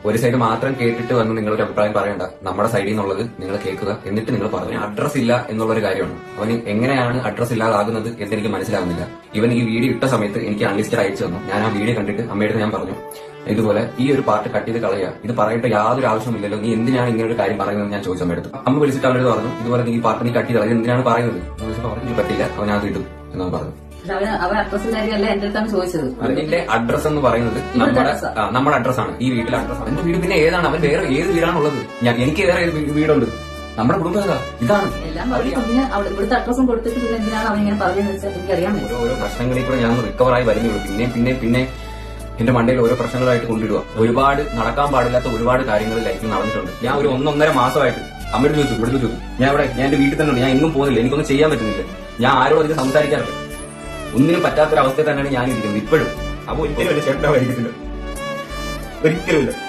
ഒരു സൈഡ് മാത്രം കേട്ടിട്ട് വന്ന് നിങ്ങളൊരു അഭിപ്രായം പറയണ്ട. നമ്മുടെ സൈഡിൽ നിന്നുള്ളത് നിങ്ങൾ കേൾക്കുക, എന്നിട്ട് നിങ്ങൾ പറഞ്ഞു. അഡ്രസ് ഇല്ല എന്നുള്ളൊരു കാര്യമാണ്. അവന് എങ്ങനെയാണ് അഡ്രസ് ഇല്ലാതാകുന്നത് എന്നെനിക്ക് മനസ്സിലാകുന്നില്ല. ഇവൻ ഈ വീഡിയോ ഇട്ട സമയത്ത് എനിക്ക് അൺലിസ്റ്റഡ് അയച്ചു തന്നു. ഞാൻ ആ വീഡിയോ കണ്ടിട്ട് അമ്മയുടെ ഞാൻ പറഞ്ഞു, ഇതുപോലെ ഈ ഒരു പാർട്ട് കട്ട് ചെയ്ത് കളയുക, ഇത് പറയേണ്ട യാതൊരു ആവശ്യമില്ലല്ലോ, നീ എന്തിനാണ് ഇങ്ങനെ ഒരു കാര്യം പറയുന്നത് ഞാൻ ചോദിച്ചു അമ്മയുടെ. അമ്മ വിളിച്ചിട്ട് അവനോട് പറഞ്ഞു, ഇതുപോലെ നീ ഈ പാർട്ട് നീ കട്ട് ചെയ്ത് കളയുക, എന്തിനാണ് പറയുന്നത്? പറഞ്ഞു പറ്റില്ല, അവനത് ഇടും എന്നാണ് പറഞ്ഞു. അവൻ അഡ്രസ് കാര്യമല്ല എന്റെ അടുത്താണ് ചോദിച്ചത്. അതിന്റെ അഡ്രസ് എന്ന് പറയുന്നത് നമ്മുടെ അഡ്രസ്സാണ്, ഈ വീട്ടിലെ അഡ്രസ്സാണ്. എന്റെ വീട് പിന്നെ ഏതാണ്? അവൻ വേറെ ഏത് വീടാണുള്ളത്? എനിക്ക് വേറെ വീടുണ്ട്. നമ്മുടെ കുടുംബം ഇതാണ്. എല്ലാം ഇവിടുത്തെ അഡ്രസ്സും കൊടുത്തിട്ട് പിന്നെ എന്തിനാണ് അവൻ ഇങ്ങനെ പറഞ്ഞതെന്ന് വെച്ചാൽ എനിക്കറിയാൻ. ഓരോ പ്രശ്നങ്ങളിൽ കൂടെ ഞാൻ റിക്കവറായി വരുന്നുള്ളൂ. പിന്നെ എന്റെ മണ്ടയിൽ ഓരോ പ്രശ്നങ്ങളായിട്ട് കൊണ്ടിടുക. ഒരുപാട് നടക്കാൻ പാടില്ലാത്ത ഒരുപാട് കാര്യങ്ങൾ ലൈഫിൽ നടന്നിട്ടുണ്ട്. ഞാൻ ഒരു 1.5 മാസമായിട്ട് അമ്മയോട് ചോദിച്ചു, ഇവിടെ ചോദിച്ചു, ഞാൻ എന്റെ വീട്ടിൽ തന്നെ ഉണ്ട്, ഞാൻ എങ്ങും പോകുന്നില്ല, എനിക്കൊന്നും ചെയ്യാൻ പറ്റുന്നില്ല, ഞാൻ ആരോടും അധികം സംസാരിക്കാറില്ല, ഒന്നിനും പറ്റാത്തൊരവസ്ഥയിൽ തന്നെയാണ് ഞാനിരിക്കുന്നത് ഇപ്പോഴും. അപ്പൊ ഒരിക്കലും ചേട്ടനായിരിക്കത്തില്ല, ഒരിക്കലുമില്ല.